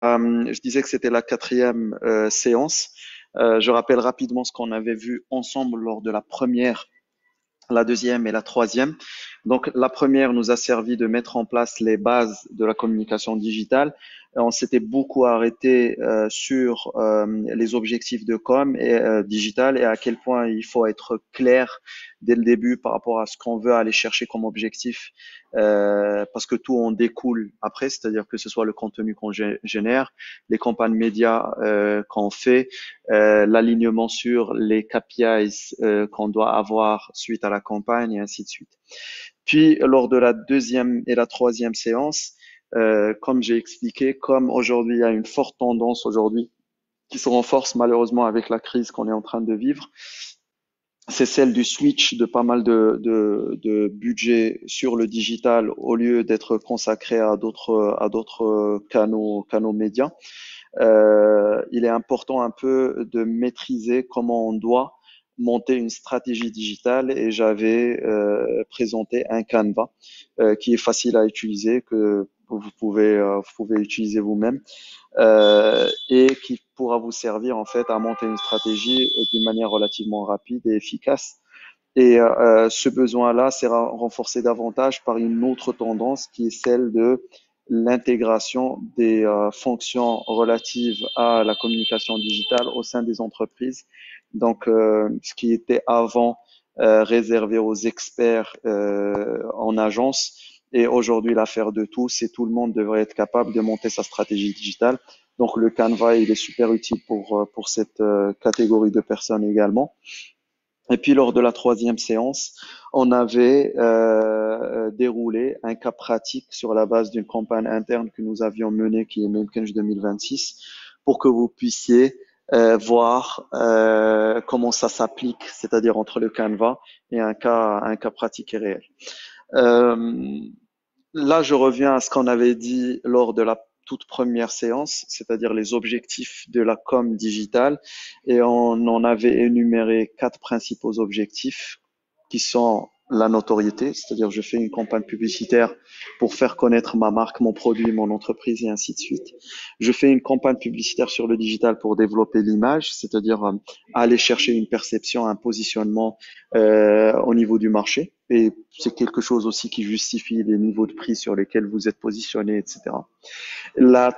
Je disais que c'était la quatrième séance. Je rappelle rapidement ce qu'on avait vu ensemble lors de la première, la deuxième et la troisième. Donc, la première nous a servi de mettre en place les bases de la communication digitale. On s'était beaucoup arrêté sur les objectifs de com et digital et à quel point il faut être clair dès le début par rapport à ce qu'on veut aller chercher comme objectif, parce que tout en découle après, c'est-à-dire que ce soit le contenu qu'on génère, les campagnes médias qu'on fait, l'alignement sur les KPIs qu'on doit avoir suite à la campagne et ainsi de suite. Puis, lors de la deuxième et la troisième séance, comme j'ai expliqué, comme aujourd'hui il y a une forte tendance aujourd'hui qui se renforce malheureusement avec la crise qu'on est en train de vivre, c'est celle du switch de pas mal de budget sur le digital au lieu d'être consacré à d'autres canaux médias. Il est important un peu de maîtriser comment on doit monter une stratégie digitale et j'avais présenté un Canva qui est facile à utiliser, que vous pouvez utiliser vous-même et qui pourra vous servir en fait à monter une stratégie d'une manière relativement rapide et efficace. Et ce besoin-là sera renforcé davantage par une autre tendance qui est celle de l'intégration des fonctions relatives à la communication digitale au sein des entreprises. Donc, ce qui était avant réservé aux experts en agence est aujourd'hui l'affaire de tous et tout le monde devrait être capable de monter sa stratégie digitale. Donc, le Canva, il est super utile pour cette catégorie de personnes également. Et puis lors de la troisième séance, on avait déroulé un cas pratique sur la base d'une campagne interne que nous avions menée, qui est Memkench 2026, pour que vous puissiez voir comment ça s'applique, c'est-à-dire entre le Canva et un cas pratique et réel. Euh, Là, je reviens à ce qu'on avait dit lors de la toute première séance, c'est-à-dire les objectifs de la com digitale, et on en avait énuméré quatre principaux objectifs qui sont la notoriété, c'est-à-dire je fais une campagne publicitaire pour faire connaître ma marque, mon produit, mon entreprise et ainsi de suite. Je fais une campagne publicitaire sur le digital pour développer l'image, c'est-à-dire aller chercher une perception, un positionnement au niveau du marché. Et c'est quelque chose aussi qui justifie les niveaux de prix sur lesquels vous êtes positionné, etc. Le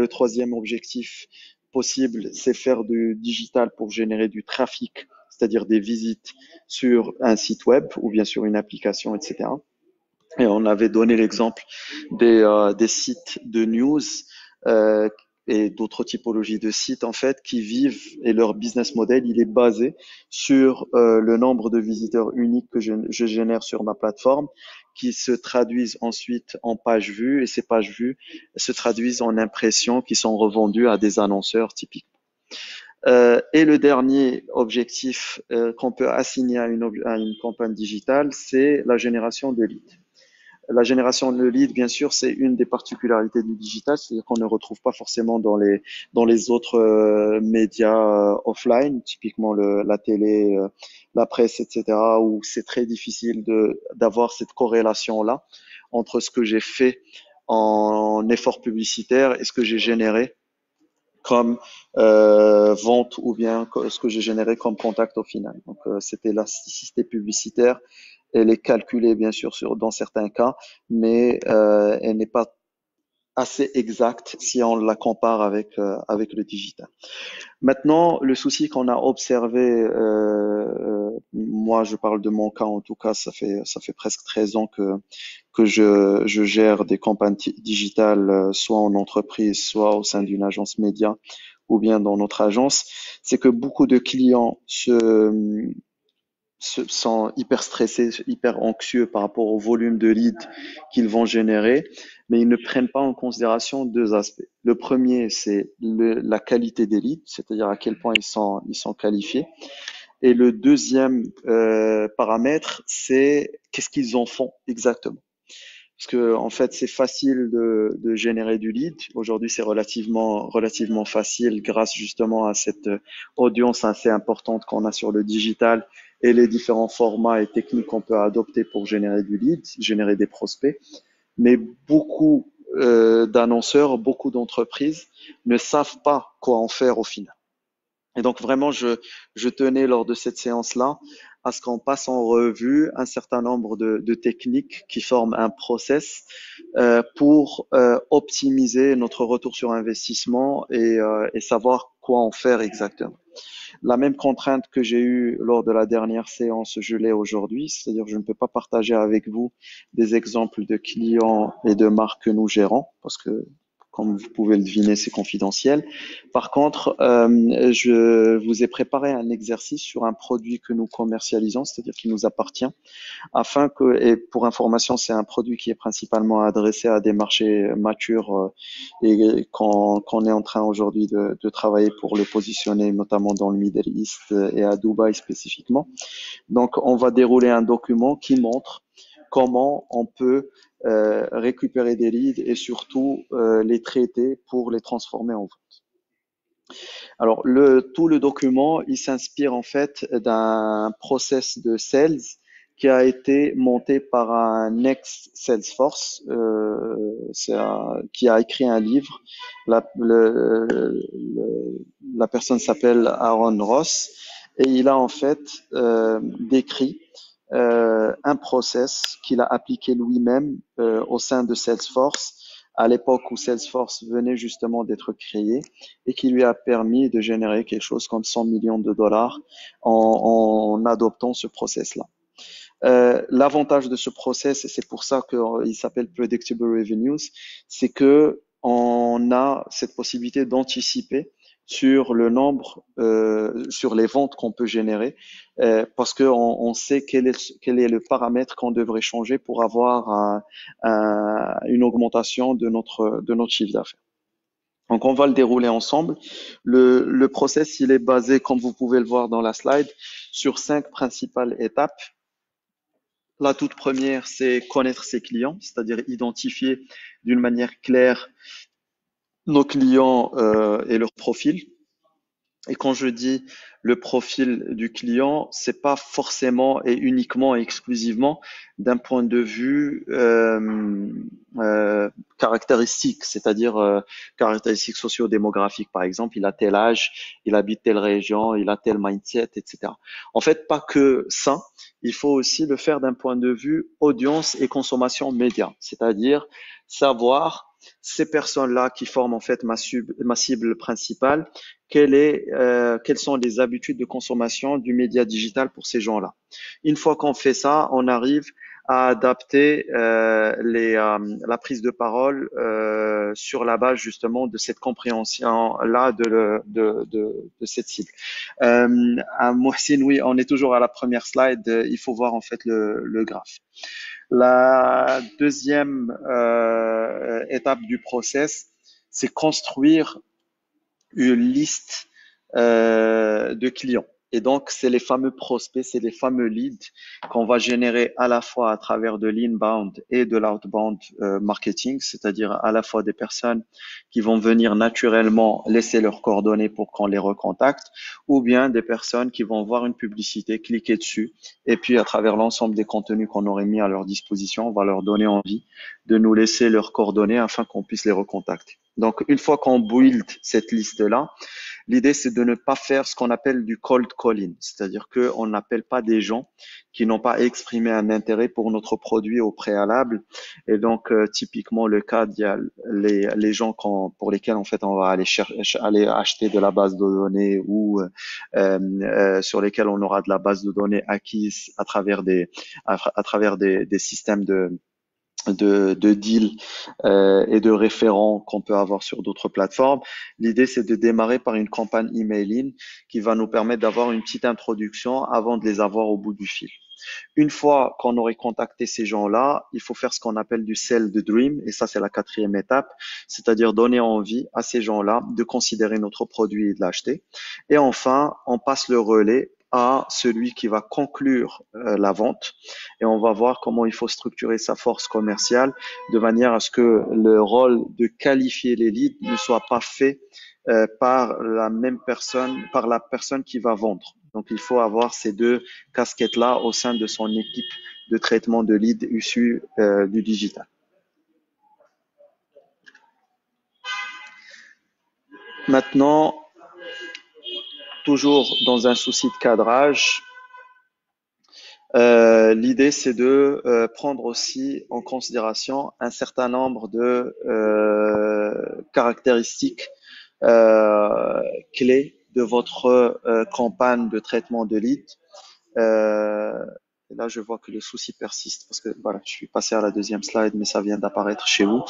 troisième objectif possible, c'est faire du digital pour générer du trafic, c'est-à-dire des visites sur un site web ou bien sur une application, etc. Et on avait donné l'exemple des sites de news euh, et d'autres typologies de sites en fait qui vivent et leur business model il est basé sur le nombre de visiteurs uniques que je génère sur ma plateforme qui se traduisent ensuite en pages vues et ces pages vues se traduisent en impressions qui sont revendues à des annonceurs typiques. Et le dernier objectif qu'on peut assigner à une campagne digitale, c'est la génération de leads. La génération de leads, bien sûr, c'est une des particularités du digital, c'est-à-dire qu'on ne retrouve pas forcément dans les autres médias offline, typiquement la télé, la presse, etc., où c'est très difficile d'avoir cette corrélation-là entre ce que j'ai fait en effort publicitaire et ce que j'ai généré comme vente ou bien ce que j'ai généré comme contact au final. Donc, c'était l'élasticité publicitaire. Elle est calculée, bien sûr, dans certains cas, mais elle n'est pas assez exacte si on la compare avec le digital. Maintenant, le souci qu'on a observé, moi je parle de mon cas en tout cas, ça fait presque 13 ans que je gère des campagnes digitales, soit en entreprise, soit au sein d'une agence média ou bien dans notre agence, c'est que beaucoup de clients se sont hyper stressés, hyper anxieux par rapport au volume de leads qu'ils vont générer, mais ils ne prennent pas en considération deux aspects. Le premier, c'est la qualité des leads, c'est-à-dire à quel point ils sont qualifiés. Et le deuxième paramètre, c'est qu'est-ce qu'ils en font exactement. Parce que en fait, c'est facile de générer du lead. Aujourd'hui, c'est relativement facile grâce justement à cette audience assez importante qu'on a sur le digital et les différents formats et techniques qu'on peut adopter pour générer du lead, générer des prospects. Mais beaucoup d'annonceurs, beaucoup d'entreprises ne savent pas quoi en faire au final. Et donc vraiment, je tenais lors de cette séance-là à ce qu'on passe en revue un certain nombre de techniques qui forment un process pour optimiser notre retour sur investissement et savoir quoi en faire exactement. La même contrainte que j'ai eue lors de la dernière séance, je l'ai aujourd'hui, c'est-à-dire que je ne peux pas partager avec vous des exemples de clients et de marques que nous gérons, parce que, comme vous pouvez le deviner, c'est confidentiel. Par contre, je vous ai préparé un exercice sur un produit que nous commercialisons, c'est-à-dire qui nous appartient, afin que, et pour information, c'est un produit qui est principalement adressé à des marchés matures et qu'on est en train aujourd'hui de travailler pour le positionner, notamment dans le Middle East et à Dubaï spécifiquement. Donc, on va dérouler un document qui montre comment on peut récupérer des leads et surtout les traiter pour les transformer en vente. Alors, tout le document, il s'inspire en fait d'un process de sales qui a été monté par un ex-Salesforce qui a écrit un livre. La personne s'appelle Aaron Ross et il a en fait décrit un process qu'il a appliqué lui-même au sein de Salesforce à l'époque où Salesforce venait justement d'être créé et qui lui a permis de générer quelque chose comme 100 millions de dollars en adoptant ce process-là. L'avantage de ce process, et c'est pour ça qu'il s'appelle Predictable Revenues, c'est que on a cette possibilité d'anticiper sur le nombre, sur les ventes qu'on peut générer, parce qu'on sait quel est le paramètre qu'on devrait changer pour avoir une augmentation de notre chiffre d'affaires. Donc, on va le dérouler ensemble. Le process, il est basé, comme vous pouvez le voir dans la slide, sur 5 principales étapes. La toute première, c'est connaître ses clients, c'est-à-dire identifier d'une manière claire nos clients et leur profil. Et quand je dis le profil du client, c'est pas forcément et uniquement et exclusivement d'un point de vue caractéristique, c'est-à-dire caractéristiques socio-démographiques. Par exemple, il a tel âge, il habite telle région, il a tel mindset, etc. En fait, pas que ça, il faut aussi le faire d'un point de vue audience et consommation média, c'est-à-dire savoir ces personnes-là qui forment en fait ma cible principale, quelles sont les habitudes de consommation du média digital pour ces gens-là. Une fois qu'on fait ça, on arrive à adapter la prise de parole sur la base justement de cette compréhension-là de cette cible. Mohsin, oui, on est toujours à la première slide. Il faut voir en fait le graphe. La deuxième étape du process, c'est construire une liste de clients. Et donc, c'est les fameux prospects, c'est les fameux leads qu'on va générer à la fois à travers de l'inbound et de l'outbound marketing, c'est-à-dire à la fois des personnes qui vont venir naturellement laisser leurs coordonnées pour qu'on les recontacte, ou bien des personnes qui vont voir une publicité, cliquer dessus, et puis à travers l'ensemble des contenus qu'on aurait mis à leur disposition, on va leur donner envie de nous laisser leurs coordonnées afin qu'on puisse les recontacter. Donc, une fois qu'on build cette liste-là, l'idée, c'est de ne pas faire ce qu'on appelle du cold calling, c'est-à-dire qu'on n'appelle pas des gens qui n'ont pas exprimé un intérêt pour notre produit au préalable. Et donc, typiquement, le cas, il y a les gens pour lesquels, en fait, on va aller acheter de la base de données ou sur lesquels on aura de la base de données acquise à travers des systèmes de deals et de référents qu'on peut avoir sur d'autres plateformes. L'idée, c'est de démarrer par une campagne emailing qui va nous permettre d'avoir une petite introduction avant de les avoir au bout du fil. Une fois qu'on aurait contacté ces gens-là, il faut faire ce qu'on appelle du sell the dream, et ça, c'est la quatrième étape, c'est-à-dire donner envie à ces gens-là de considérer notre produit et de l'acheter. Et enfin, on passe le relais à celui qui va conclure la vente et on va voir comment il faut structurer sa force commerciale de manière à ce que le rôle de qualifier les leads ne soit pas fait par la même personne, par la personne qui va vendre. Donc, il faut avoir ces deux casquettes-là au sein de son équipe de traitement de leads issus du digital. Maintenant, toujours dans un souci de cadrage, l'idée c'est de prendre aussi en considération un certain nombre de caractéristiques clés de votre campagne de traitement de lead. Euh, Là, je vois que le souci persiste parce que voilà, je suis passé à la deuxième slide, mais ça vient d'apparaître chez vous.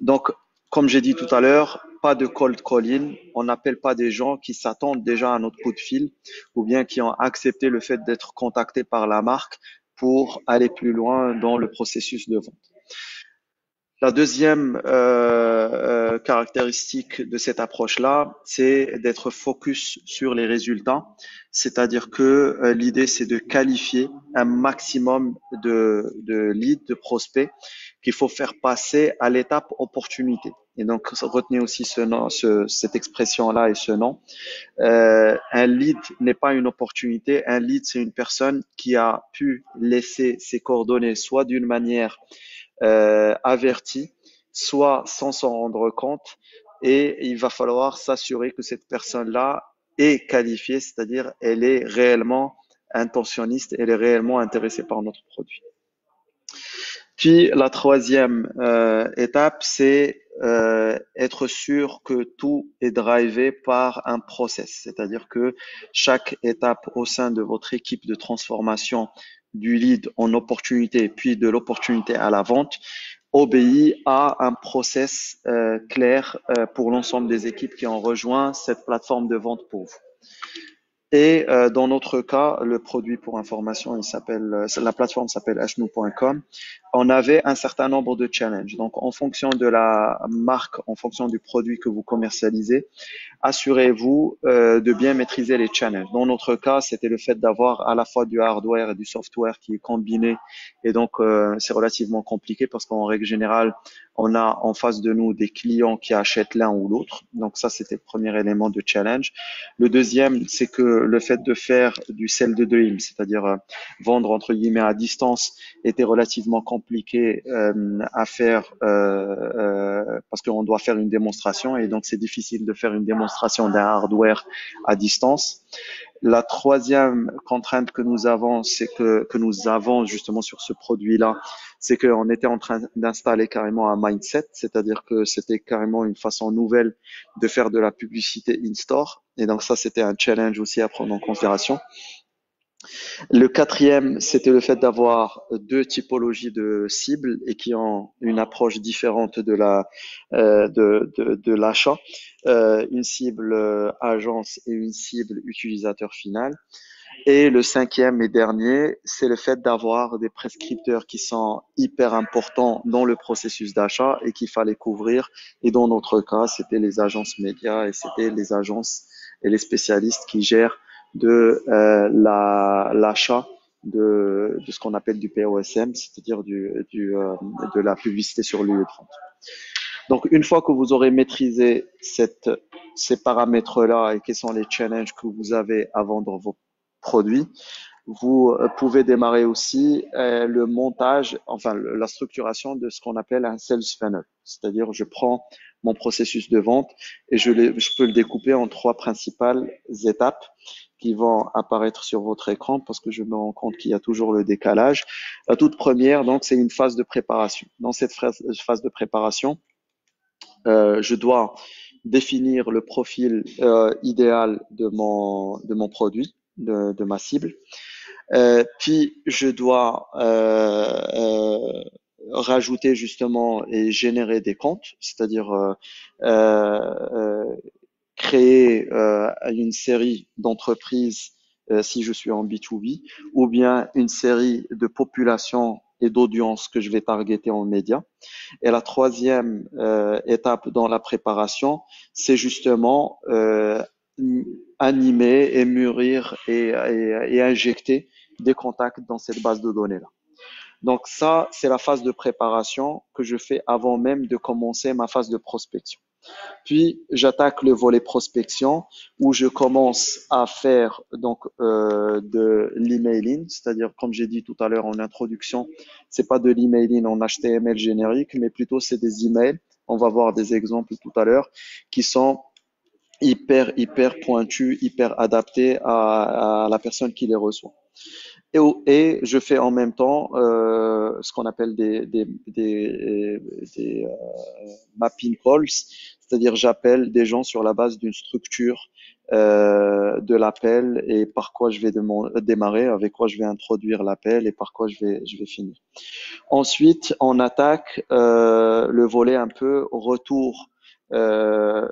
Donc, comme j'ai dit tout à l'heure, pas de cold calling. On n'appelle pas des gens qui s'attendent déjà à notre coup de fil ou bien qui ont accepté le fait d'être contactés par la marque pour aller plus loin dans le processus de vente. La deuxième caractéristique de cette approche-là, c'est d'être focus sur les résultats. C'est-à-dire que l'idée, c'est de qualifier un maximum de leads, de prospects qu'il faut faire passer à l'étape opportunité. Et donc, retenez aussi ce nom, cette expression-là et ce nom. Un lead n'est pas une opportunité. Un lead, c'est une personne qui a pu laisser ses coordonnées soit d'une manière averti, soit sans s'en rendre compte. Et il va falloir s'assurer que cette personne-là est qualifiée, c'est-à-dire elle est réellement intentionniste, elle est réellement intéressée par notre produit. Puis la troisième étape, c'est être sûr que tout est drivé par un process, c'est-à-dire que chaque étape au sein de votre équipe de transformation du lead en opportunité, puis de l'opportunité à la vente, obéit à un process clair pour l'ensemble des équipes qui ont rejoint cette plateforme de vente pour vous. Et dans notre cas, le produit pour information, la plateforme s'appelle ashnu.com. On avait un certain nombre de challenges. Donc, en fonction de la marque, en fonction du produit que vous commercialisez, assurez-vous de bien maîtriser les challenges. Dans notre cas, c'était le fait d'avoir à la fois du hardware et du software qui est combiné. Et donc, c'est relativement compliqué parce qu'en règle générale, on a en face de nous des clients qui achètent l'un ou l'autre. Donc ça, c'était le premier élément de challenge. Le deuxième, c'est que le fait de faire du sell the dream, c'est-à-dire vendre entre guillemets à distance, était relativement compliqué à faire parce qu'on doit faire une démonstration et donc c'est difficile de faire une démonstration d'un hardware à distance. La troisième contrainte que nous avons, c'est que nous avons justement sur ce produit-là, c'est qu'on était en train d'installer carrément un mindset, c'est-à-dire que c'était carrément une façon nouvelle de faire de la publicité in-store. Et donc ça, c'était un challenge aussi à prendre en considération. Le quatrième, c'était le fait d'avoir deux typologies de cibles et qui ont une approche différente de l'achat. Une cible agence et une cible utilisateur final. Et le cinquième et dernier, c'est le fait d'avoir des prescripteurs qui sont hyper importants dans le processus d'achat et qu'il fallait couvrir. Et dans notre cas, c'était les agences médias et c'était les agences et les spécialistes qui gèrent de l'achat de ce qu'on appelle du POSM, c'est-à-dire de la publicité sur l'UE30. Donc, une fois que vous aurez maîtrisé ces paramètres-là et quels sont les challenges que vous avez à vendre vos produits, vous pouvez démarrer aussi le montage, enfin la structuration de ce qu'on appelle un sales funnel. C'est-à-dire, je prends mon processus de vente et je peux le découper en trois principales étapes qui vont apparaître sur votre écran parce que je me rends compte qu'il y a toujours le décalage. La toute première, donc, c'est une phase de préparation. Dans cette phase de préparation, je dois définir le profil idéal de mon produit, de ma cible. Puis je dois rajouter justement et générer des comptes, c'est-à-dire créer une série d'entreprises si je suis en B2B, ou bien une série de populations et d'audiences que je vais targeter en médias. Et la troisième étape dans la préparation, c'est justement animer et mûrir et injecter des contacts dans cette base de données-là. Donc ça, c'est la phase de préparation que je fais avant même de commencer ma phase de prospection. Puis j'attaque le volet prospection où je commence à faire donc de l'emailing, c'est-à-dire comme j'ai dit tout à l'heure en introduction, c'est pas de l'emailing en HTML générique, mais plutôt c'est des emails on va voir des exemples tout à l'heure, qui sont hyper pointus, hyper adaptés à la personne qui les reçoit. Et je fais en même temps ce qu'on appelle des mapping calls, c'est-à-dire j'appelle des gens sur la base d'une structure de l'appel et par quoi je vais démarrer, avec quoi je vais introduire l'appel et par quoi je vais finir. Ensuite, on attaque le volet un peu retour euh,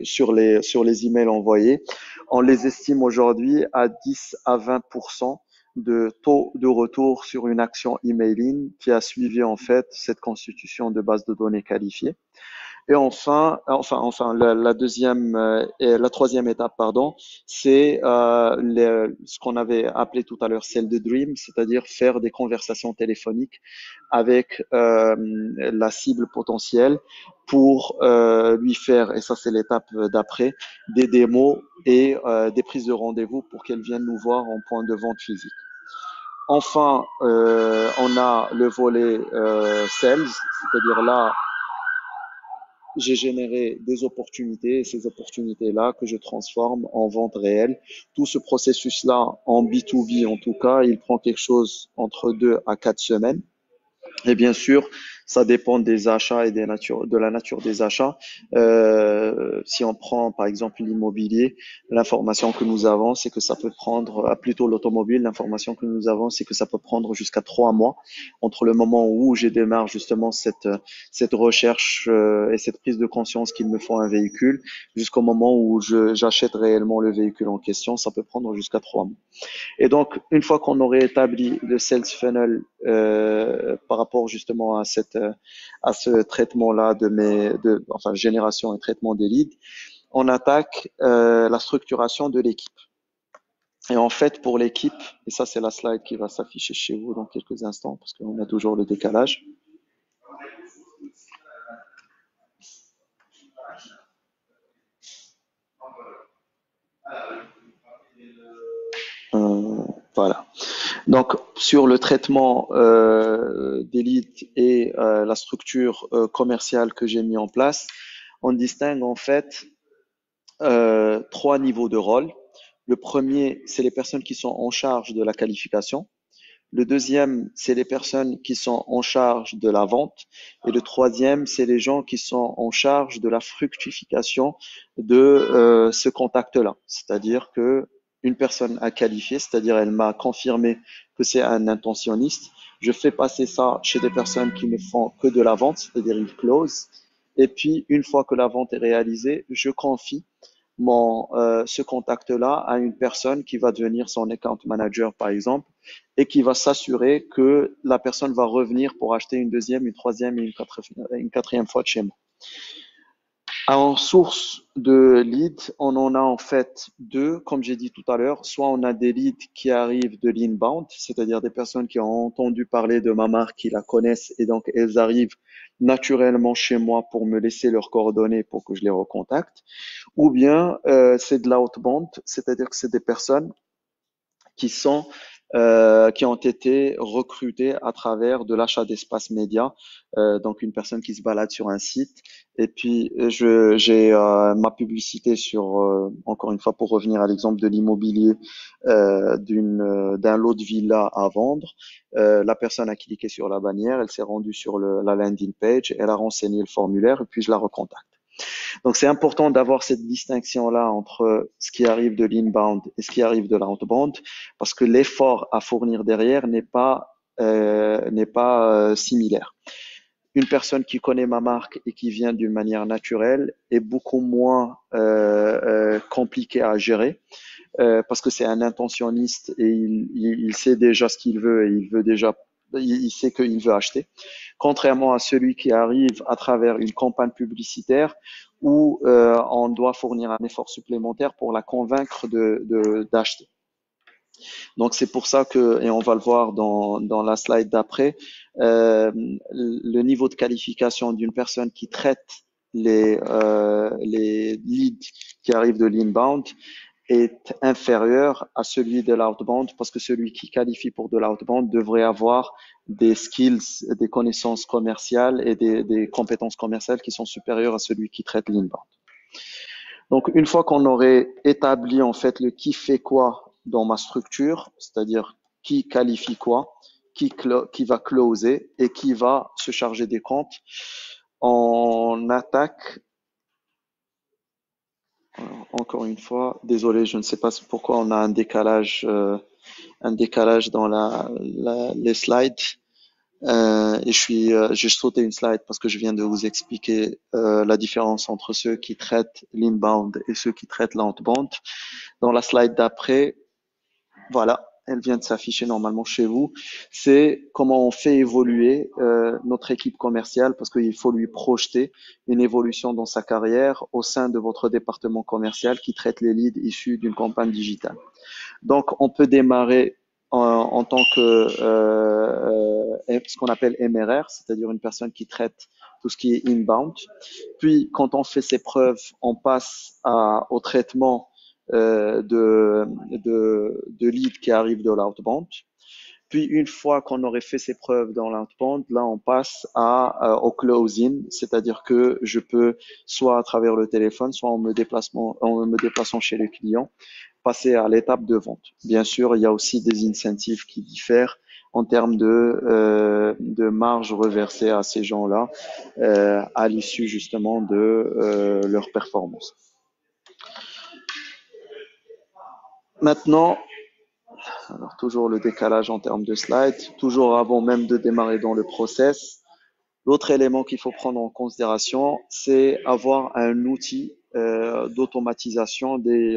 sur les emails envoyés. On les estime aujourd'hui à 10 à 20% de taux de retour sur une action emailing qui a suivi en fait cette constitution de base de données qualifiée. Et enfin, la deuxième et la troisième étape, pardon, c'est ce qu'on avait appelé tout à l'heure celle de Dream, c'est-à-dire faire des conversations téléphoniques avec la cible potentielle pour lui faire, et ça c'est l'étape d'après, des démos et des prises de rendez-vous pour qu'elle vienne nous voir en point de vente physique. Enfin, on a le volet sales, c'est-à-dire là, j'ai généré des opportunités et ces opportunités-là que je transforme en vente réelle. Tout ce processus-là, en B2B en tout cas, il prend quelque chose entre 2 à 4 semaines. Et bien sûr, ça dépend des achats et de la nature des achats. Si on prend par exemple l'immobilier, l'information que nous avons, c'est que ça peut prendre, plutôt l'automobile, l'information que nous avons, c'est que ça peut prendre jusqu'à 3 mois entre le moment où j'ai démarre justement cette recherche et cette prise de conscience qu'il me faut un véhicule, jusqu'au moment où j'achète réellement le véhicule en question. Ça peut prendre jusqu'à 3 mois. Et donc, une fois qu'on aurait établi le sales funnel par rapport justement à ce traitement-là enfin, génération et traitement des leads, on attaque la structuration de l'équipe. Et en fait, pour l'équipe, et ça c'est la slide qui va s'afficher chez vous dans quelques instants, parce qu'on a toujours le décalage. Voilà. Donc, sur le traitement des leads et la structure commerciale que j'ai mis en place, on distingue en fait 3 niveaux de rôle. Le premier, c'est les personnes qui sont en charge de la qualification. Le deuxième, c'est les personnes qui sont en charge de la vente. Et le troisième, c'est les gens qui sont en charge de la fructification de ce contact-là. C'est-à-dire que une personne a qualifié, c'est-à-dire elle m'a confirmé que c'est un intentionniste. Je fais passer ça chez des personnes qui ne font que de la vente, c'est-à-dire ils close. Et puis, une fois que la vente est réalisée, je confie ce contact-là à une personne qui va devenir son account manager, par exemple, et qui va s'assurer que la personne va revenir pour acheter une deuxième, une troisième et une quatrième fois de chez moi. En source de leads, on en a en fait deux, comme j'ai dit tout à l'heure. Soit on a des leads qui arrivent de l'inbound, c'est-à-dire des personnes qui ont entendu parler de ma marque, qui la connaissent et donc elles arrivent naturellement chez moi pour me laisser leurs coordonnées pour que je les recontacte. Ou bien c'est de l'outbound, c'est-à-dire que c'est des personnes qui sont qui ont été recrutées à travers de l'achat d'espace média. Donc une personne qui se balade sur un site et puis j'ai ma publicité sur encore une fois pour revenir à l'exemple de l'immobilier d'un lot de villa à vendre. La personne a cliqué sur la bannière, elle s'est rendue sur la landing page, elle a renseigné le formulaire et puis je la recontacte. Donc, c'est important d'avoir cette distinction-là entre ce qui arrive de l'inbound et ce qui arrive de l'outbound, parce que l'effort à fournir derrière n'est pas similaire. Une personne qui connaît ma marque et qui vient d'une manière naturelle est beaucoup moins compliquée à gérer parce que c'est un intentionniste et il sait déjà ce qu'il veut et il sait qu'il veut acheter. Contrairement à celui qui arrive à travers une campagne publicitaire où on doit fournir un effort supplémentaire pour la convaincre d'acheter. Donc c'est pour ça que, et on va le voir dans la slide d'après, le niveau de qualification d'une personne qui traite les leads qui arrivent de l'inbound est inférieur à celui de l'outbound parce que celui qui qualifie pour de l'outbound devrait avoir des skills, des connaissances commerciales et des compétences commerciales qui sont supérieures à celui qui traite l'inbound. Donc, une fois qu'on aurait établi en fait le qui fait quoi dans ma structure, c'est-à-dire qui qualifie quoi, qui va closer et qui va se charger des comptes, on attaque. Alors, encore une fois, désolé, je ne sais pas pourquoi on a un décalage dans les slides. Et j'ai sauté une slide parce que je viens de vous expliquer la différence entre ceux qui traitent l'inbound et ceux qui traitent l'outbound. Dans la slide d'après, voilà, elle vient de s'afficher normalement chez vous. C'est comment on fait évoluer notre équipe commerciale parce qu'il faut lui projeter une évolution dans sa carrière au sein de votre département commercial qui traite les leads issus d'une campagne digitale. Donc, on peut démarrer en tant que ce qu'on appelle MRR, c'est-à-dire une personne qui traite tout ce qui est inbound. Puis, quand on fait ses preuves, on passe au traitement de leads qui arrivent de l'outbound. Puis, une fois qu'on aurait fait ses preuves dans l'outbound, là, on passe au closing, c'est-à-dire que je peux, soit à travers le téléphone, soit en me déplaçant chez le client, passer à l'étape de vente. Bien sûr, il y a aussi des incentives qui diffèrent en termes de marge reversée à ces gens-là à l'issue justement de leur performance. Maintenant, alors toujours le décalage en termes de slides, toujours avant même de démarrer dans le process. L'autre élément qu'il faut prendre en considération, c'est avoir un outil d'automatisation des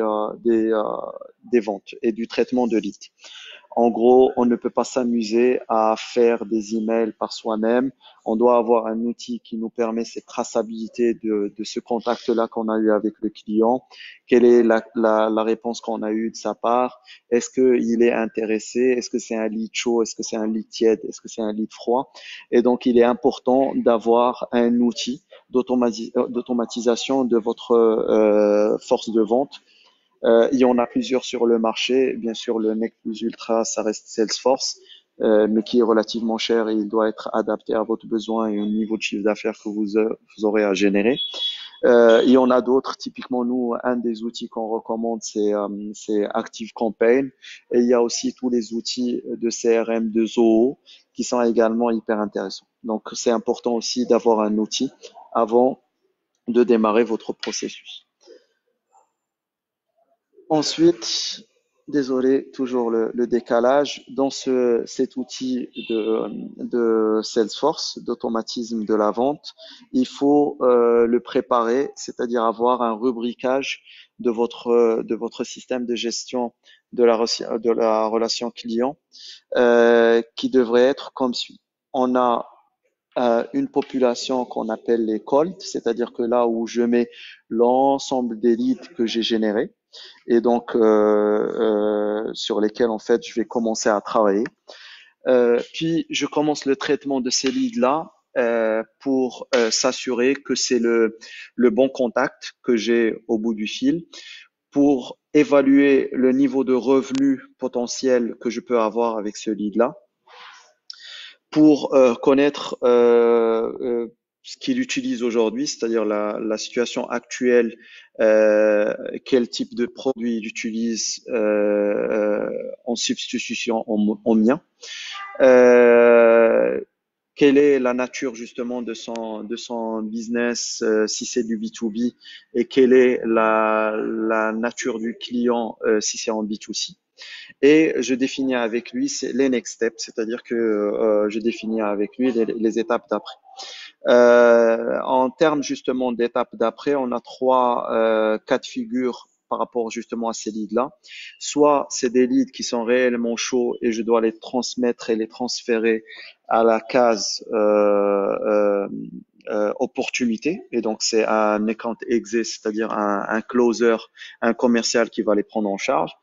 ventes et du traitement de leads. En gros, on ne peut pas s'amuser à faire des emails par soi-même. On doit avoir un outil qui nous permet cette traçabilité de ce contact-là qu'on a eu avec le client. Quelle est la réponse qu'on a eue de sa part? Est-ce qu'il est intéressé? Est-ce que c'est un lead chaud? Est-ce que c'est un lead tiède? Est-ce que c'est un lead froid? Et donc, il est important d'avoir un outil d'automatisation de votre force de vente. Il y en a plusieurs sur le marché. Bien sûr, le nec plus ultra, ça reste Salesforce, mais qui est relativement cher et il doit être adapté à votre besoin et au niveau de chiffre d'affaires que vous aurez à générer. Il y en a d'autres. Typiquement, nous, un des outils qu'on recommande, c'est ActiveCampaign. Et il y a aussi tous les outils de CRM de Zoho qui sont également hyper intéressants. Donc, c'est important aussi d'avoir un outil avant de démarrer votre processus. Ensuite, désolé, toujours le décalage. Dans cet outil de Salesforce, d'automatisme de la vente, il faut le préparer, c'est-à-dire avoir un rubricage de votre système de gestion de la relation client qui devrait être comme suit. On a une population qu'on appelle les cold, c'est-à-dire que là où je mets l'ensemble des leads que j'ai générés et donc sur lesquels en fait je vais commencer à travailler. Puis je commence le traitement de ces leads-là pour s'assurer que c'est le bon contact que j'ai au bout du fil, pour évaluer le niveau de revenu potentiel que je peux avoir avec ce lead-là, pour connaître ce qu'il utilise aujourd'hui, c'est-à-dire la situation actuelle, quel type de produit il utilise en substitution au mien, euh, quelle est la nature justement de son business si c'est du B2B et quelle est la nature du client si c'est en B2C. Et je définis avec lui les next steps, c'est-à-dire que je définis avec lui les étapes d'après. En termes justement d'étapes d'après, on a trois cas de figure par rapport justement à ces leads-là. Soit c'est des leads qui sont réellement chauds et je dois les transmettre et les transférer à la case opportunité. Et donc c'est un account exec, c'est-à-dire un closer, un commercial qui va les prendre en charge.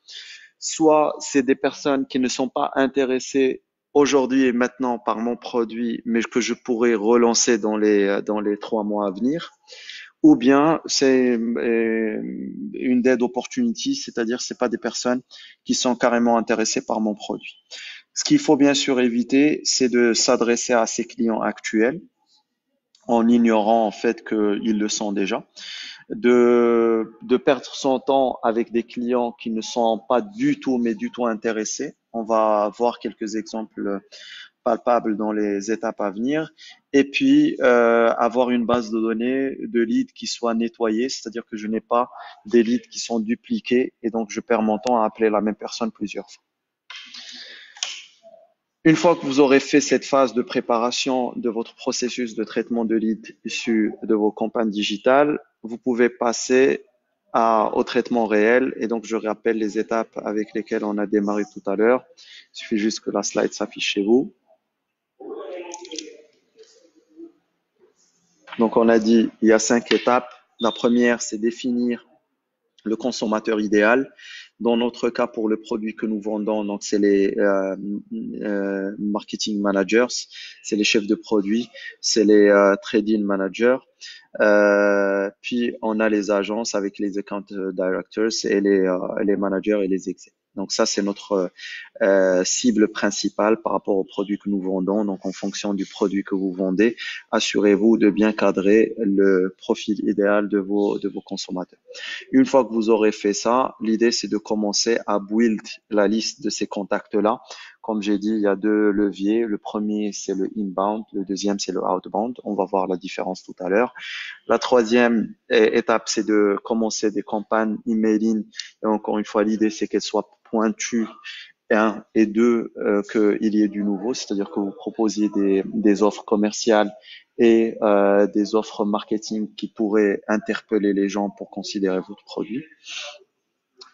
Soit c'est des personnes qui ne sont pas intéressées aujourd'hui et maintenant par mon produit, mais que je pourrais relancer dans les 3 mois à venir. Ou bien c'est une dead opportunity, c'est-à-dire c'est pas des personnes qui sont carrément intéressées par mon produit. Ce qu'il faut bien sûr éviter, c'est de s'adresser à ses clients actuels en ignorant en fait qu'ils le sont déjà, de perdre son temps avec des clients qui ne sont pas du tout, mais du tout intéressés. On va voir quelques exemples palpables dans les étapes à venir. Et puis, avoir une base de données de leads qui soit nettoyée, c'est-à-dire que je n'ai pas des leads qui sont dupliqués et donc je perds mon temps à appeler la même personne plusieurs fois. Une fois que vous aurez fait cette phase de préparation de votre processus de traitement de leads issu de vos campagnes digitales, vous pouvez passer au traitement réel. Et donc, je rappelle les étapes avec lesquelles on a démarré tout à l'heure. Il suffit juste que la slide s'affiche chez vous. Donc, on a dit, il y a 5 étapes. La première, c'est définir le consommateur idéal. Dans notre cas, pour le produit que nous vendons, donc c'est les marketing managers, c'est les chefs de produit, c'est les trading managers. Puis on a les agences avec les account directors et les managers et les execs. Donc ça, c'est notre cible principale par rapport au produit que nous vendons. Donc en fonction du produit que vous vendez, assurez-vous de bien cadrer le profil idéal de vos consommateurs. Une fois que vous aurez fait ça, l'idée c'est de commencer à build la liste de ces contacts-là. Comme j'ai dit, il y a deux leviers. Le premier, c'est le inbound. Le deuxième, c'est le outbound. On va voir la différence tout à l'heure. La troisième étape, c'est de commencer des campagnes emailing. Et encore une fois, l'idée, c'est qu'elles soient pointues. Un et deux, qu'il y ait du nouveau, c'est-à-dire que vous proposiez des offres commerciales et des offres marketing qui pourraient interpeller les gens pour considérer votre produit.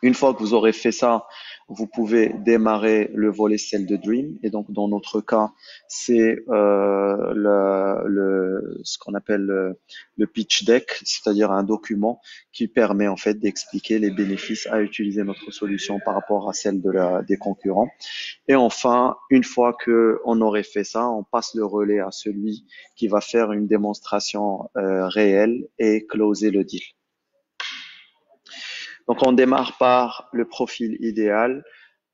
Une fois que vous aurez fait ça, vous pouvez démarrer le volet Sell the Dream. Et donc, dans notre cas, c'est ce qu'on appelle le pitch deck, c'est-à-dire un document qui permet en fait d'expliquer les bénéfices à utiliser notre solution par rapport à celle des concurrents. Et enfin, une fois que on aurait fait ça, on passe le relais à celui qui va faire une démonstration réelle et closer le deal. Donc, on démarre par le profil idéal.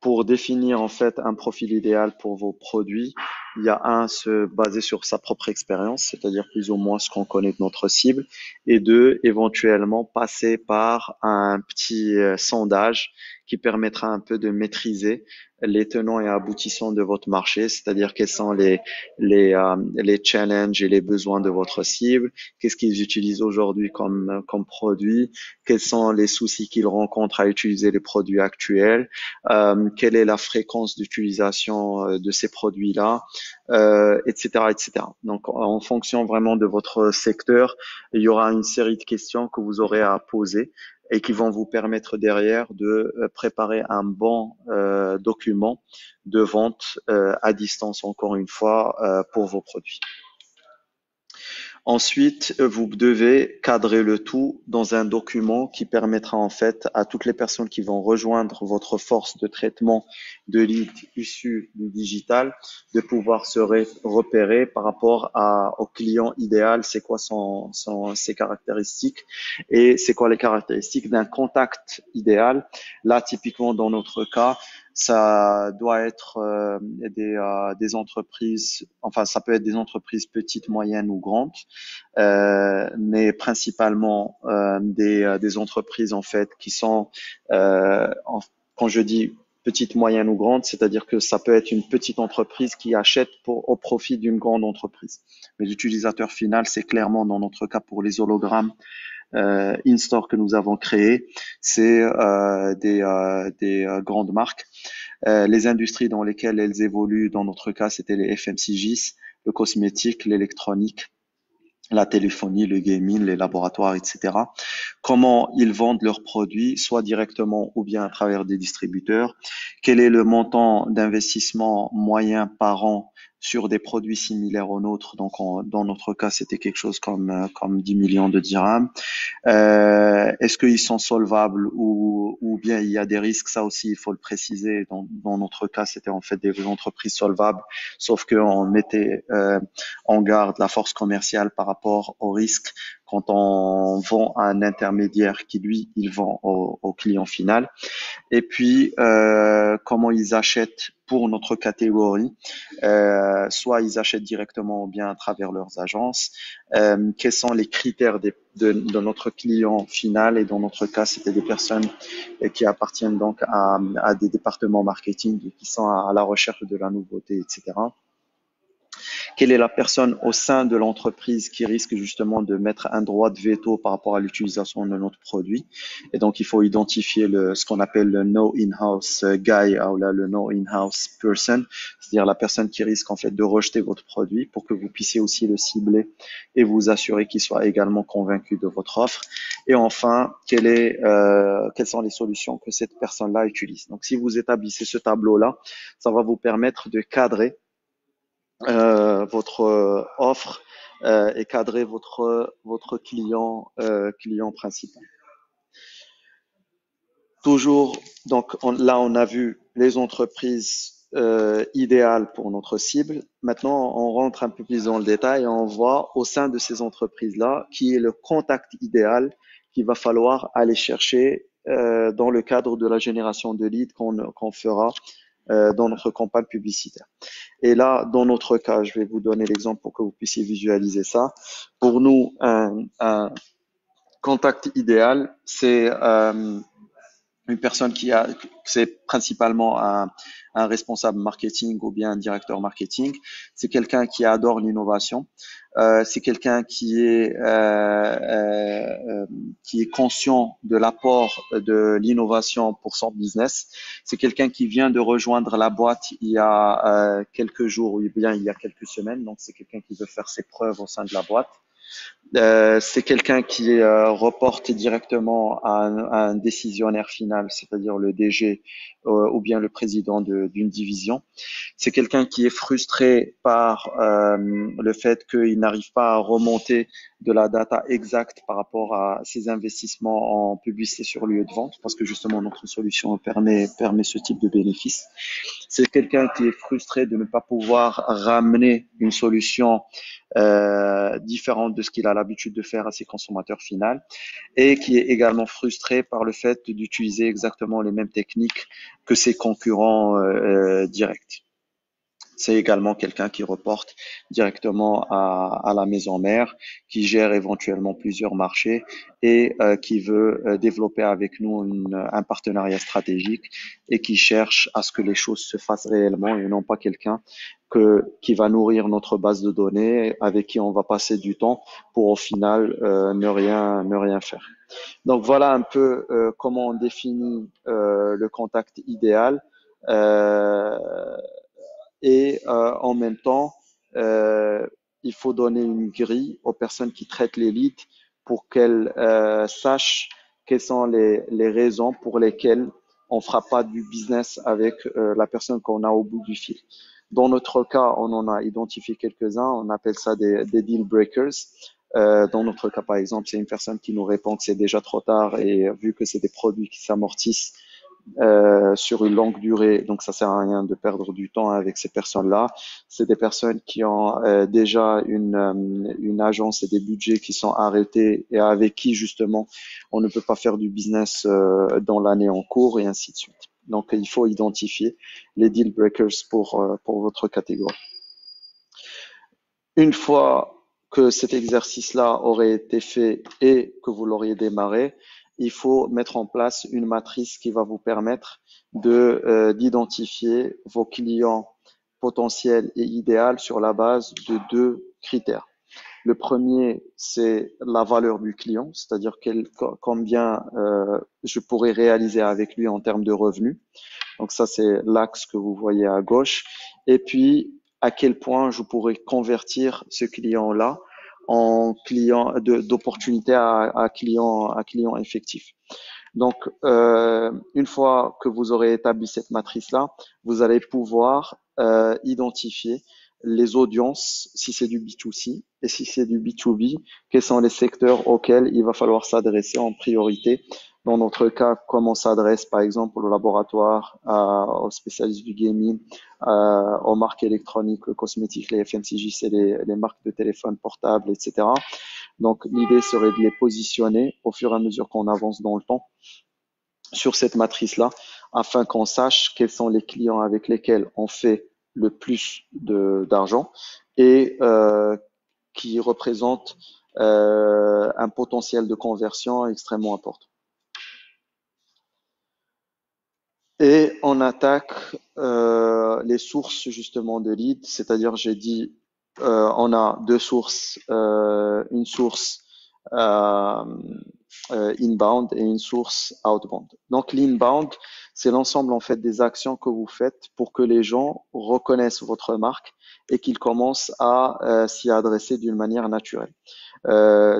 Pour définir en fait un profil idéal pour vos produits, il y a se baser sur sa propre expérience, c'est-à-dire plus ou moins ce qu'on connaît de notre cible, et deux, éventuellement passer par un petit sondage qui permettra un peu de maîtriser les tenants et aboutissants de votre marché, c'est-à-dire quels sont les challenges et les besoins de votre cible, qu'est-ce qu'ils utilisent aujourd'hui comme produit, quels sont les soucis qu'ils rencontrent à utiliser les produits actuels, quelle est la fréquence d'utilisation de ces produits-là, etc., etc. Donc, en fonction vraiment de votre secteur, il y aura une série de questions que vous aurez à poser et qui vont vous permettre derrière de préparer un bon document de vente à distance, encore une fois, pour vos produits. Ensuite, vous devez cadrer le tout dans un document qui permettra en fait à toutes les personnes qui vont rejoindre votre force de traitement de leads issus du digital de pouvoir se repérer par rapport au client idéal, c'est quoi ses caractéristiques et c'est quoi les caractéristiques d'un contact idéal. Là, typiquement dans notre cas, ça doit être des entreprises, enfin ça peut être des entreprises petites, moyennes ou grandes, mais principalement des entreprises en fait qui sont, quand je dis petite, moyenne ou grande, c'est-à-dire que ça peut être une petite entreprise qui achète au profit d'une grande entreprise. Mais l'utilisateur final, c'est clairement dans notre cas pour les hologrammes in-store que nous avons créés, c'est des grandes marques. Les industries dans lesquelles elles évoluent, dans notre cas, c'était les FMCGs, le cosmétique, l'électronique, la téléphonie, le gaming, les laboratoires, etc. Comment ils vendent leurs produits, soit directement ou bien à travers des distributeurs. Quel est le montant d'investissement moyen par an sur des produits similaires aux nôtres. Donc, dans notre cas, c'était quelque chose comme 10 millions de dirhams. Est-ce qu'ils sont solvables ou bien il y a des risques? Ça aussi, il faut le préciser. Dans notre cas, c'était en fait des entreprises solvables, sauf qu'on mettait en garde la force commerciale par rapport rapport au risque quand on vend à un intermédiaire qui, lui, il vend au client final. Et puis, comment ils achètent pour notre catégorie. Soit ils achètent directement ou bien à travers leurs agences. Quels sont les critères de notre client final? Et dans notre cas, c'était des personnes qui appartiennent donc à des départements marketing et qui sont à la recherche de la nouveauté, etc. Quelle est la personne au sein de l'entreprise qui risque justement de mettre un droit de veto par rapport à l'utilisation de notre produit. Et donc, il faut identifier ce qu'on appelle le no in-house guy ou là, le no in-house person, c'est-à-dire la personne qui risque en fait de rejeter votre produit pour que vous puissiez aussi le cibler et vous assurer qu'il soit également convaincu de votre offre. Et enfin, quelles sont les solutions que cette personne-là utilise. Donc, si vous établissez ce tableau-là, ça va vous permettre de cadrer votre offre et cadrer votre client principal. Toujours, donc là on a vu les entreprises idéales pour notre cible. Maintenant, on rentre un peu plus dans le détail et on voit au sein de ces entreprises-là qui est le contact idéal qu'il va falloir aller chercher dans le cadre de la génération de leads qu'on fera dans notre campagne publicitaire. Et là, dans notre cas, je vais vous donner l'exemple pour que vous puissiez visualiser ça. Pour nous, un contact idéal, c'est une personne c'est principalement un responsable marketing ou bien un directeur marketing. C'est quelqu'un qui adore l'innovation. C'est quelqu'un qui est conscient de l'apport de l'innovation pour son business. C'est quelqu'un qui vient de rejoindre la boîte il y a quelques jours ou bien il y a quelques semaines. Donc c'est quelqu'un qui veut faire ses preuves au sein de la boîte. C'est quelqu'un qui reporte directement à un décisionnaire final, c'est-à-dire le DG ou bien le président d'une division. C'est quelqu'un qui est frustré par le fait qu'il n'arrive pas à remonter de la data exacte par rapport à ses investissements en publicité sur lieu de vente, parce que justement notre solution permet ce type de bénéfice. C'est quelqu'un qui est frustré de ne pas pouvoir ramener une solution différente de ce qu'il a l'habitude de faire à ses consommateurs finaux et qui est également frustré par le fait d'utiliser exactement les mêmes techniques que ses concurrents directs. C'est également quelqu'un qui reporte directement à la maison mère, qui gère éventuellement plusieurs marchés et qui veut développer avec nous un partenariat stratégique et qui cherche à ce que les choses se fassent réellement et non pas quelqu'un qui va nourrir notre base de données avec qui on va passer du temps pour au final ne rien faire. Donc voilà un peu comment on définit le contact idéal. Euh, et en même temps, euh, il faut donner une grille aux personnes qui traitent les leads pour qu'elles sachent quelles sont les raisons pour lesquelles on fera pas du business avec la personne qu'on a au bout du fil. Dans notre cas, on en a identifié quelques-uns, on appelle ça des deal breakers. Dans notre cas, par exemple, c'est une personne qui nous répond que c'est déjà trop tard et vu que c'est des produits qui s'amortissent sur une longue durée, donc ça sert à rien de perdre du temps avec ces personnes-là. C'est des personnes qui ont déjà une agence et des budgets qui sont arrêtés et avec qui justement on ne peut pas faire du business dans l'année en cours et ainsi de suite. Donc il faut identifier les deal breakers pour votre catégorie. Une fois que cet exercice-là aurait été fait et que vous l'auriez démarré, il faut mettre en place une matrice qui va vous permettre d'identifier vos clients potentiels et idéaux sur la base de deux critères. Le premier, c'est la valeur du client, c'est-à-dire combien je pourrais réaliser avec lui en termes de revenus. Donc ça, c'est l'axe que vous voyez à gauche. Et puis, à quel point je pourrais convertir ce client-là en client d'opportunité à client effectif. Donc, une fois que vous aurez établi cette matrice-là, vous allez pouvoir identifier les audiences, si c'est du B2C et si c'est du B2B, quels sont les secteurs auxquels il va falloir s'adresser en priorité Dans notre cas, comme on s'adresse par exemple au laboratoire, aux spécialistes du gaming, aux marques électroniques, le cosmétique, les FMCG, c'est les marques de téléphone portable, etc. Donc l'idée serait de les positionner au fur et à mesure qu'on avance dans le temps sur cette matrice-là, afin qu'on sache quels sont les clients avec lesquels on fait le plus d'argent et qui représentent un potentiel de conversion extrêmement important. Et on attaque les sources justement de leads, c'est-à-dire j'ai dit on a deux sources, une source euh, inbound et une source outbound. Donc l'inbound, c'est l'ensemble en fait des actions que vous faites pour que les gens reconnaissent votre marque et qu'ils commencent à s'y adresser d'une manière naturelle.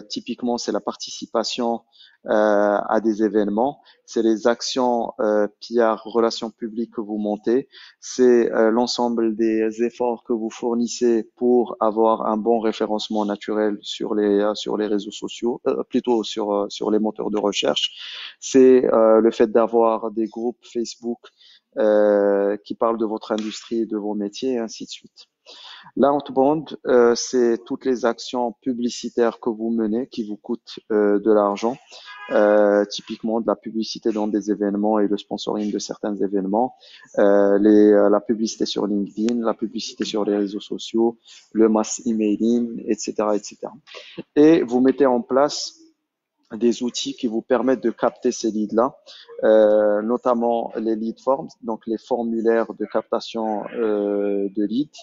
Typiquement, c'est la participation à des événements, c'est les actions PR, relations publiques que vous montez, c'est l'ensemble des efforts que vous fournissez pour avoir un bon référencement naturel sur les réseaux sociaux, plutôt sur les moteurs de recherche. C'est le fait d'avoir des groupes Facebook qui parlent de votre industrie et de vos métiers, et ainsi de suite. L'outbound, c'est toutes les actions publicitaires que vous menez qui vous coûtent de l'argent, typiquement de la publicité dans des événements et le sponsoring de certains événements, la publicité sur LinkedIn, la publicité sur les réseaux sociaux, le mass emailing, etc., etc. Et vous mettez en place des outils qui vous permettent de capter ces leads-là, notamment les lead forms, donc les formulaires de captation de leads,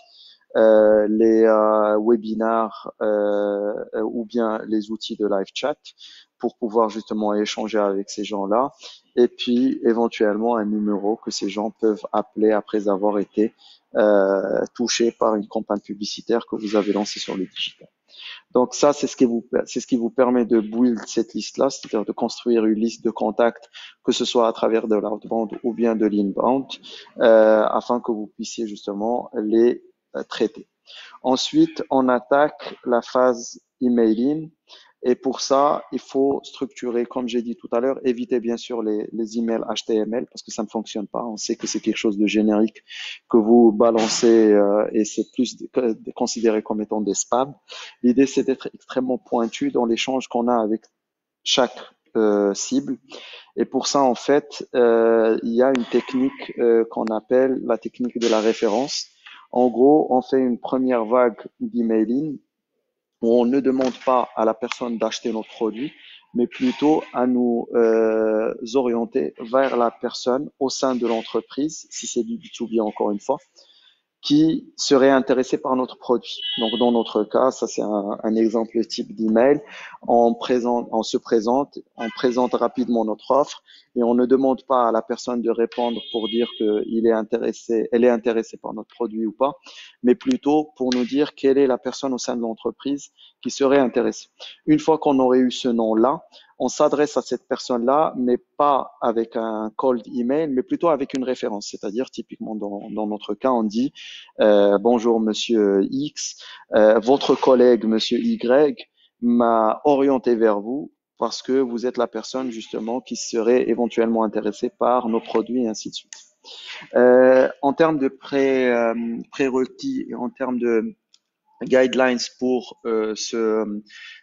les webinars ou bien les outils de live chat pour pouvoir justement échanger avec ces gens-là et puis éventuellement un numéro que ces gens peuvent appeler après avoir été touchés par une campagne publicitaire que vous avez lancée sur le digital. Donc ça, c'est ce qui vous permet de build cette liste-là, c'est-à-dire de construire une liste de contacts, que ce soit à travers de l'outbound ou bien de l'inbound, afin que vous puissiez justement les traiter. Ensuite, on attaque la phase emailing. Et pour ça, il faut structurer, comme j'ai dit tout à l'heure, éviter bien sûr les emails HTML parce que ça ne fonctionne pas. On sait que c'est quelque chose de générique que vous balancez et c'est plus considéré comme étant des spams. L'idée, c'est d'être extrêmement pointu dans l'échange qu'on a avec chaque cible. Et pour ça, en fait, il y a une technique qu'on appelle la technique de la référence. En gros, on fait une première vague d'emailing où on ne demande pas à la personne d'acheter notre produit, mais plutôt à nous orienter vers la personne au sein de l'entreprise, si c'est du B2B encore une fois, qui seraient intéressés par notre produit. Donc, dans notre cas, ça c'est un exemple type d'email. On se présente, on présente rapidement notre offre et on ne demande pas à la personne de répondre pour dire qu'il est intéressé, elle est intéressée par notre produit ou pas, mais plutôt pour nous dire quelle est la personne au sein de l'entreprise qui serait intéressée. Une fois qu'on aurait eu ce nom-là, on s'adresse à cette personne-là, mais pas avec un cold email, mais plutôt avec une référence. C'est-à-dire, typiquement, dans notre cas, on dit bonjour Monsieur X, votre collègue Monsieur Y m'a orienté vers vous parce que vous êtes la personne justement qui serait éventuellement intéressée par nos produits et ainsi de suite. En termes de prérequis et en termes de guidelines pour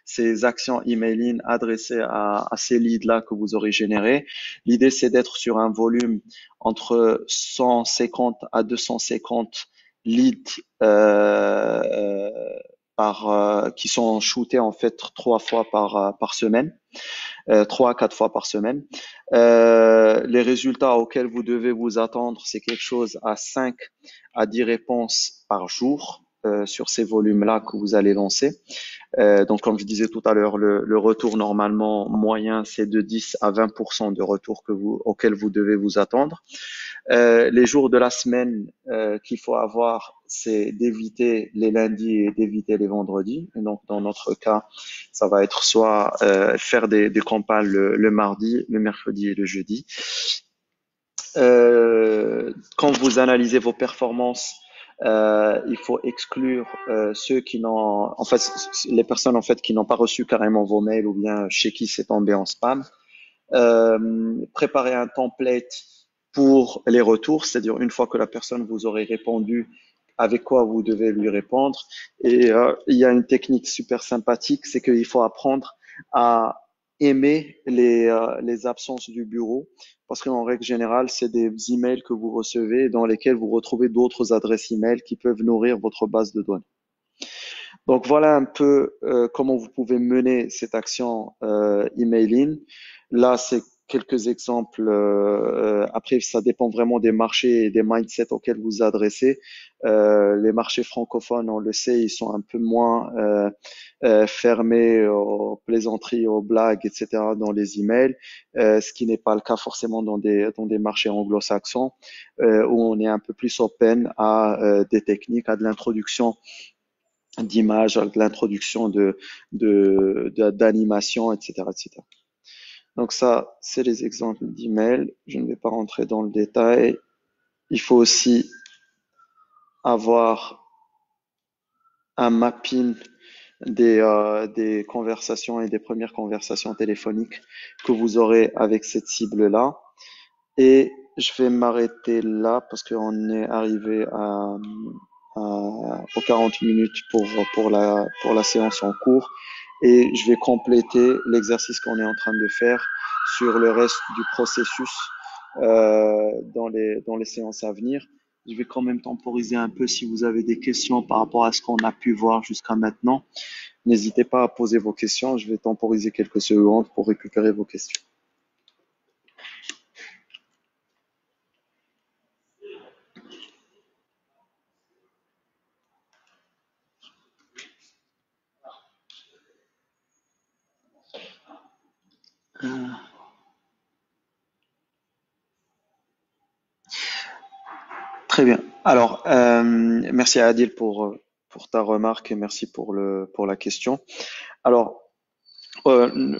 ces actions emailing adressées à ces leads-là que vous aurez générés. L'idée, c'est d'être sur un volume entre 150 à 250 leads qui sont shootés en fait 3 fois par semaine, 3 à 4 fois par semaine. Les résultats auxquels vous devez vous attendre, c'est quelque chose à 5 à 10 réponses par jour sur ces volumes-là que vous allez lancer. Donc, comme je disais tout à l'heure, le retour normalement moyen, c'est de 10 à 20% de retour auquel vous devez vous attendre. Les jours de la semaine qu'il faut avoir, c'est d'éviter les lundis et d'éviter les vendredis. Et donc, dans notre cas, ça va être soit faire des campagnes le mardi, le mercredi et le jeudi. Quand vous analysez vos performances, il faut exclure ceux qui n'ont, en fait, les personnes en fait qui n'ont pas reçu carrément vos mails ou bien chez qui c'est tombé en spam. préparer un template pour les retours, c'est-à-dire une fois que la personne vous aurait répondu, avec quoi vous devez lui répondre. Et il y a une technique super sympathique, c'est qu'il faut apprendre à aimer les absences du bureau, parce qu'en règle générale, c'est des emails que vous recevez dans lesquels vous retrouvez d'autres adresses email qui peuvent nourrir votre base de données. Donc voilà un peu comment vous pouvez mener cette action emailing. Là, c'est quelques exemples. Après, ça dépend vraiment des marchés et des mindsets auxquels vous vous adressez. Les marchés francophones, on le sait, ils sont un peu moins fermés aux plaisanteries, aux blagues, etc. dans les emails, ce qui n'est pas le cas forcément dans des marchés anglo-saxons, où on est un peu plus open à des techniques, à de l'introduction d'images, de l'introduction d'animation, etc., etc. Donc ça, c'est les exemples d'email. Je ne vais pas rentrer dans le détail. Il faut aussi avoir un mapping des conversations et des premières conversations téléphoniques que vous aurez avec cette cible-là. Et je vais m'arrêter là parce qu'on est arrivé aux 40 minutes pour la séance en cours. Et je vais compléter l'exercice qu'on est en train de faire sur le reste du processus dans les séances à venir. Je vais quand même temporiser un peu si vous avez des questions par rapport à ce qu'on a pu voir jusqu'à maintenant. N'hésitez pas à poser vos questions. Je vais temporiser quelques secondes pour récupérer vos questions. Très bien. Alors, merci à Adil pour ta remarque et merci pour la question. Alors, euh,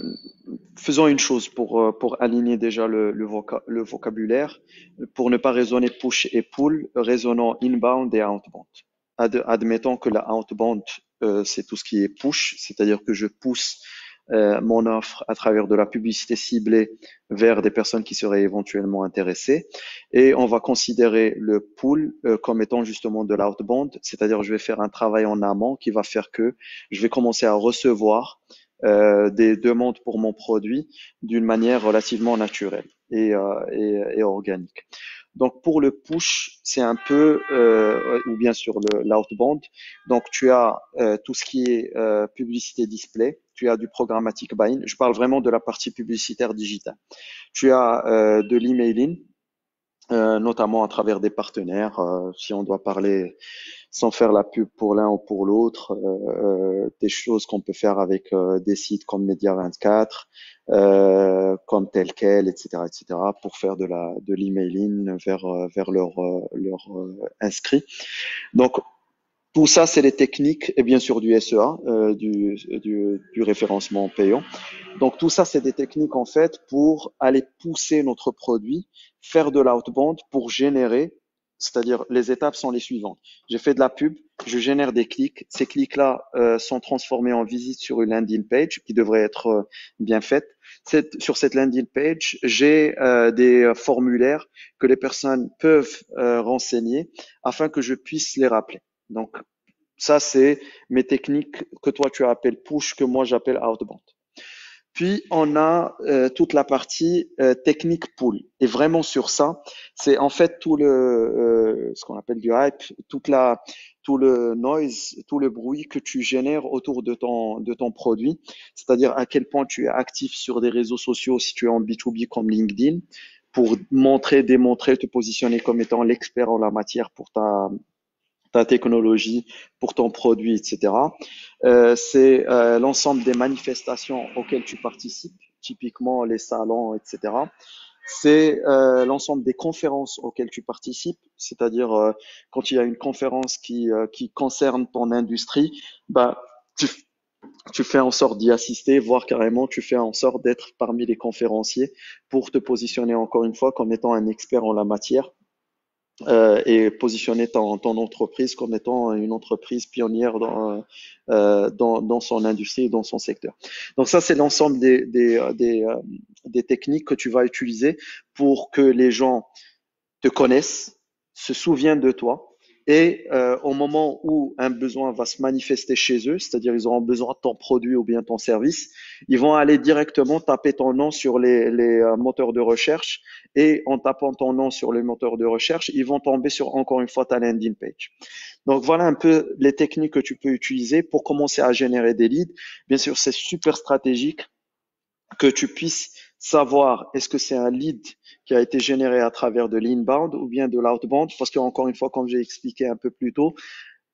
faisons une chose pour aligner déjà le vocabulaire. Pour ne pas raisonner push et pull, raisonnons inbound et outbound. Admettons que la outbound, c'est tout ce qui est push, c'est-à-dire que je pousse mon offre à travers de la publicité ciblée vers des personnes qui seraient éventuellement intéressées. Et on va considérer le pull comme étant justement de l'outbound, c'est-à-dire je vais faire un travail en amont qui va faire que je vais commencer à recevoir des demandes pour mon produit d'une manière relativement naturelle et organique. Donc pour le push, c'est un peu, ou bien sur l'outbound, donc tu as tout ce qui est publicité display, tu as du programmatic buying, je parle vraiment de la partie publicitaire digitale. Tu as de l'emailing, notamment à travers des partenaires, si on doit parler sans faire la pub pour l'un ou pour l'autre, des choses qu'on peut faire avec des sites comme Media24, comme tel quel, etc., etc., pour faire de l'emailing vers leurs inscrits. Donc, tout ça, c'est les techniques, et bien sûr du SEA, du référencement payant. Donc tout ça, c'est des techniques en fait pour aller pousser notre produit, faire de l'outbound pour générer, c'est-à-dire les étapes sont les suivantes. J'ai fait de la pub, je génère des clics. Ces clics-là sont transformés en visite sur une landing page qui devrait être bien faite. Sur cette landing page, j'ai des formulaires que les personnes peuvent renseigner afin que je puisse les rappeler. Donc ça, c'est mes techniques que toi tu appelles push, que moi j'appelle outbound. Puis on a toute la partie technique pull. Et vraiment sur ça, c'est en fait tout le ce qu'on appelle du hype, tout le noise, tout le bruit que tu génères autour de ton produit. C'est-à-dire à quel point tu es actif sur des réseaux sociaux si tu es en B2B comme LinkedIn pour montrer, démontrer, te positionner comme étant l'expert en la matière pour ta technologie, pour ton produit, etc. C'est l'ensemble des manifestations auxquelles tu participes, typiquement les salons, etc. C'est l'ensemble des conférences auxquelles tu participes, c'est-à-dire quand il y a une conférence qui concerne ton industrie, bah, tu, tu fais en sorte d'y assister, voire carrément tu fais en sorte d'être parmi les conférenciers pour te positionner encore une fois comme étant un expert en la matière et positionner ton entreprise comme étant une entreprise pionnière dans son industrie, dans son secteur. Donc ça, c'est l'ensemble des techniques que tu vas utiliser pour que les gens te connaissent, se souviennent de toi. Et au moment où un besoin va se manifester chez eux, c'est-à-dire ils auront besoin de ton produit ou bien ton service, ils vont aller directement taper ton nom sur les moteurs de recherche. Et en tapant ton nom sur les moteurs de recherche, ils vont tomber sur encore une fois ta landing page. Donc voilà un peu les techniques que tu peux utiliser pour commencer à générer des leads. Bien sûr, c'est super stratégique que tu puisses savoir est-ce que c'est un lead qui a été généré à travers de l'inbound ou bien de l'outbound, parce qu'encore une fois, comme j'ai expliqué un peu plus tôt,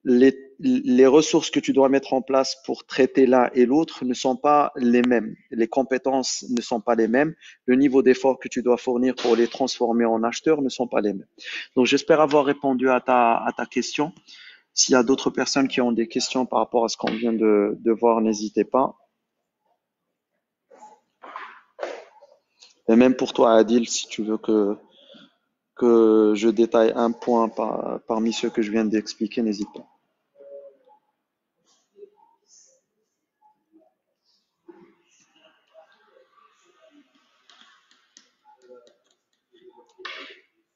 les ressources que tu dois mettre en place pour traiter l'un et l'autre ne sont pas les mêmes. Les compétences ne sont pas les mêmes. Le niveau d'effort que tu dois fournir pour les transformer en acheteurs ne sont pas les mêmes. Donc, j'espère avoir répondu à ta question. S'il y a d'autres personnes qui ont des questions par rapport à ce qu'on vient de voir, n'hésitez pas. Et même pour toi, Adil, si tu veux que je détaille un point parmi ceux que je viens d'expliquer, n'hésite pas.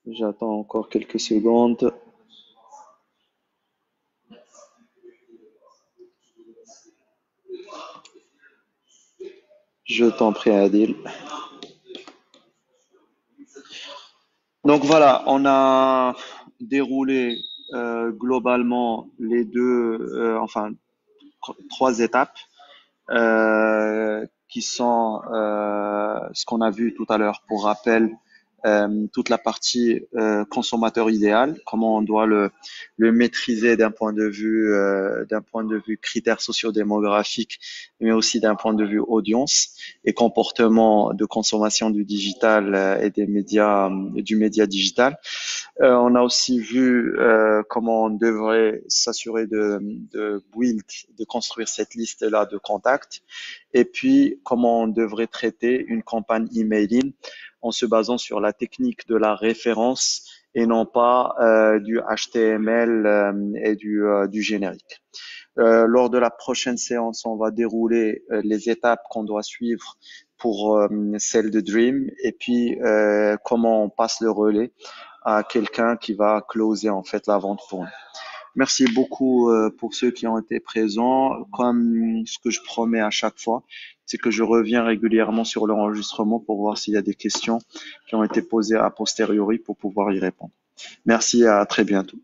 J'attends encore quelques secondes. Je t'en prie, Adil. Donc voilà, on a déroulé globalement les enfin, trois étapes qui sont ce qu'on a vu tout à l'heure. Pour rappel, toute la partie consommateur idéal, comment on doit le maîtriser d'un point de vue critères sociodémographiques, mais aussi d'un point de vue audience et comportement de consommation du digital et des médias, du média digital. On a aussi vu comment on devrait s'assurer de construire cette liste-là de contacts, et puis comment on devrait traiter une campagne emailing en se basant sur la technique de la référence et non pas du HTML et du générique. Lors de la prochaine séance, on va dérouler les étapes qu'on doit suivre pour celle de Dream et puis comment on passe le relais à quelqu'un qui va closer en fait la vente pour nous. Merci beaucoup pour ceux qui ont été présents. Comme ce que je promets à chaque fois, c'est que je reviens régulièrement sur l'enregistrement pour voir s'il y a des questions qui ont été posées a posteriori pour pouvoir y répondre. Merci, à très bientôt.